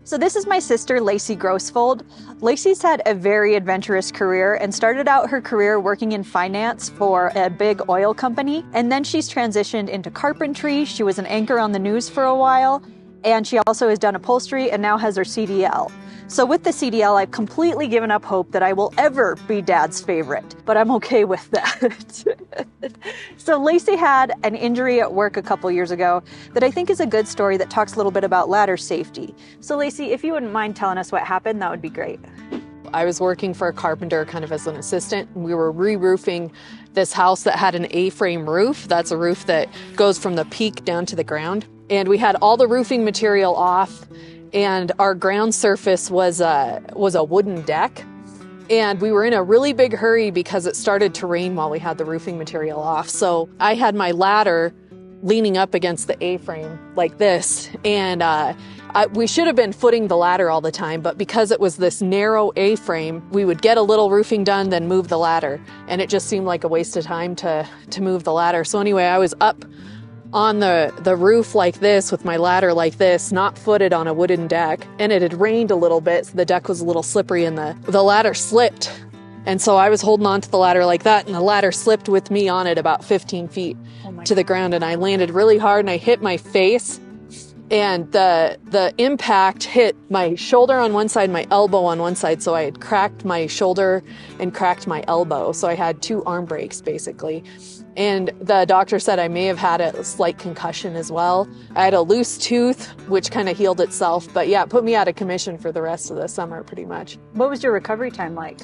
So this is my sister, Lacie Grossfold. Lacie's had a very adventurous career and started out her career working in finance for a big oil company. And then she's transitioned into carpentry. She was an anchor on the news for a while. And she also has done upholstery and now has her CDL. So with the CDL, I've completely given up hope that I will ever be Dad's favorite, but I'm okay with that. So Lacie had an injury at work a couple years ago that I think is a good story that talks a little bit about ladder safety. So Lacie, if you wouldn't mind telling us what happened, that would be great. I was working for a carpenter kind of as an assistant. We were re-roofing this house that had an A-frame roof. That's a roof that goes from the peak down to the ground. And we had all the roofing material off, and our ground surface was a wooden deck. And we were in a really big hurry because it started to rain while we had the roofing material off. So I had my ladder leaning up against the A-frame like this. And we should have been footing the ladder all the time, but because it was this narrow A-frame, we would get a little roofing done, then move the ladder. And it just seemed like a waste of time to move the ladder. So anyway, I was up on the roof like this with my ladder like this, not footed on a wooden deck. And it had rained a little bit, so the deck was a little slippery and the ladder slipped. And so I was holding on to the ladder like that, and the ladder slipped with me on it about 15 feet to the ground. And I landed really hard and I hit my face. And the impact hit my shoulder on one side, my elbow on one side. So I had cracked my shoulder and cracked my elbow. So I had 2 arm breaks basically. And the doctor said I may have had a slight concussion as well. I had a loose tooth, which kind of healed itself. But yeah, it put me out of commission for the rest of the summer pretty much. What was your recovery time like?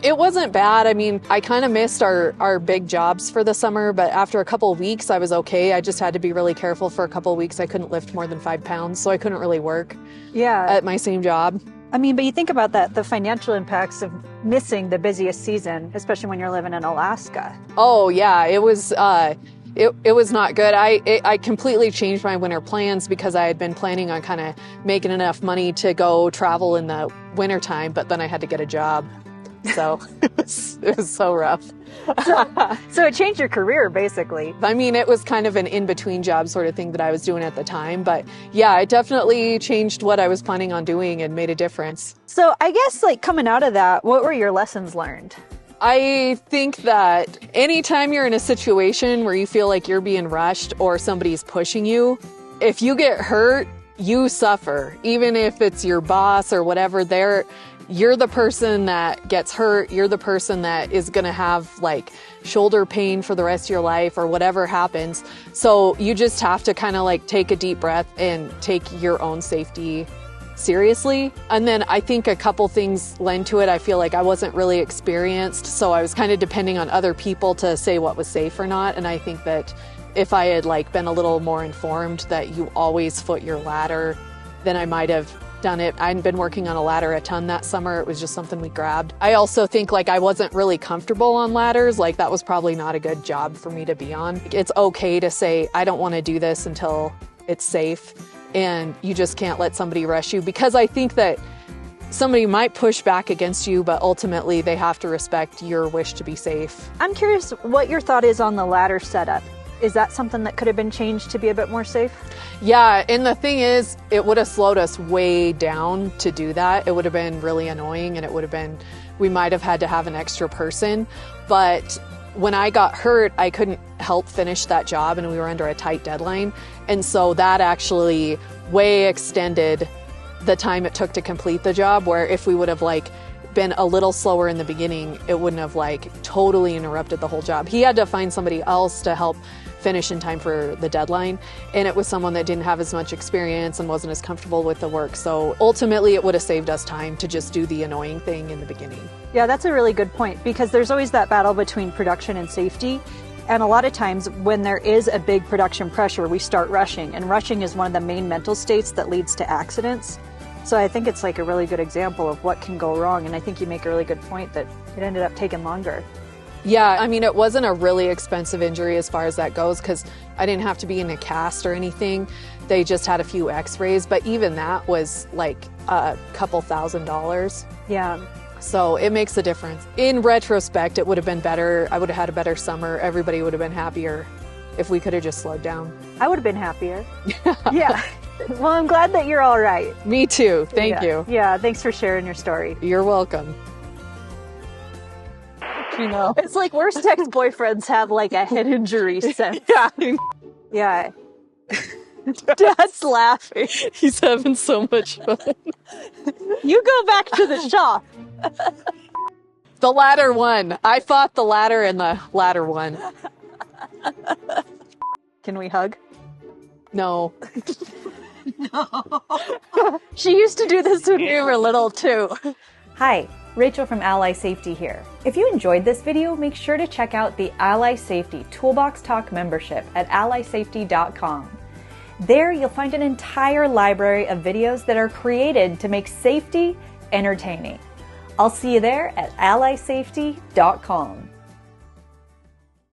It wasn't bad. I mean, I kind of missed our big jobs for the summer, but after a couple of weeks, I was okay. I just had to be really careful for a couple of weeks. I couldn't lift more than 5 pounds, so I couldn't really work at my same job. I mean, but you think about that, the financial impacts of missing the busiest season, especially when you're living in Alaska. Oh, yeah, it was not good. I completely changed my winter plans because I had been planning on kind of making enough money to go travel in the wintertime, but then I had to get a job. So it was so rough. So it changed your career, basically. I mean, it was kind of an in-between job sort of thing that I was doing at the time. But yeah, it definitely changed what I was planning on doing and made a difference. So I guess like coming out of that, what were your lessons learned? I think that anytime you're in a situation where you feel like you're being rushed or somebody's pushing you, if you get hurt, you suffer. Even if it's your boss or whatever, you're the person that gets hurt. You're the person that is going to have like shoulder pain for the rest of your life or whatever happens. So you just have to kind of like take a deep breath and take your own safety seriously. And then I think a couple things lend to it. I feel like I wasn't really experienced, so I was kind of depending on other people to say what was safe or not. And I think that if I had like been a little more informed that you always foot your ladder, then I might have done it. I hadn't been working on a ladder a ton that summer. It was just something we grabbed. I also think like I wasn't really comfortable on ladders. Like that was probably not a good job for me to be on. It's okay to say, I don't want to do this until it's safe. And you just can't let somebody rush you, because I think that somebody might push back against you, but ultimately they have to respect your wish to be safe. I'm curious what your thought is on the ladder setup. Is that something that could have been changed to be a bit more safe? Yeah, and the thing is, it would have slowed us way down to do that. It would have been really annoying, and it would have been, we might have had to have an extra person. But when I got hurt, I couldn't help finish that job, and we were under a tight deadline. And so that actually way extended the time it took to complete the job, where if we would have like been a little slower in the beginning, it wouldn't have like totally interrupted the whole job. He had to find somebody else to help finish in time for the deadline, and it was someone that didn't have as much experience and wasn't as comfortable with the work. So ultimately it would have saved us time to just do the annoying thing in the beginning. Yeah, that's a really good point, because there's always that battle between production and safety. And a lot of times when there is a big production pressure, we start rushing, and rushing is one of the main mental states that leads to accidents. So I think it's like a really good example of what can go wrong. And I think you make a really good point that it ended up taking longer. Yeah, I mean, it wasn't a really expensive injury as far as that goes, because I didn't have to be in a cast or anything. They just had a few x-rays, but even that was like a couple $1,000s. Yeah. So it makes a difference. In retrospect, it would have been better. I would have had a better summer. Everybody would have been happier if we could have just slowed down. I would have been happier. Yeah. Well, I'm glad that you're all right. Me too. Thank Yeah. you. Yeah, thanks for sharing your story. You're welcome. You know, it's like worst ex-boyfriends have like a head injury sense. Yeah. Yeah. Dad's laughing. He's having so much fun. You go back to the shop. The ladder won. I fought the ladder and the ladder won. Can we hug? No. She used to do this when we were little too. Hi, Rachel from Ally Safety here. If you enjoyed this video, make sure to check out the Ally Safety Toolbox Talk membership at allysafety.com. There you'll find an entire library of videos that are created to make safety entertaining. I'll see you there at allysafety.com.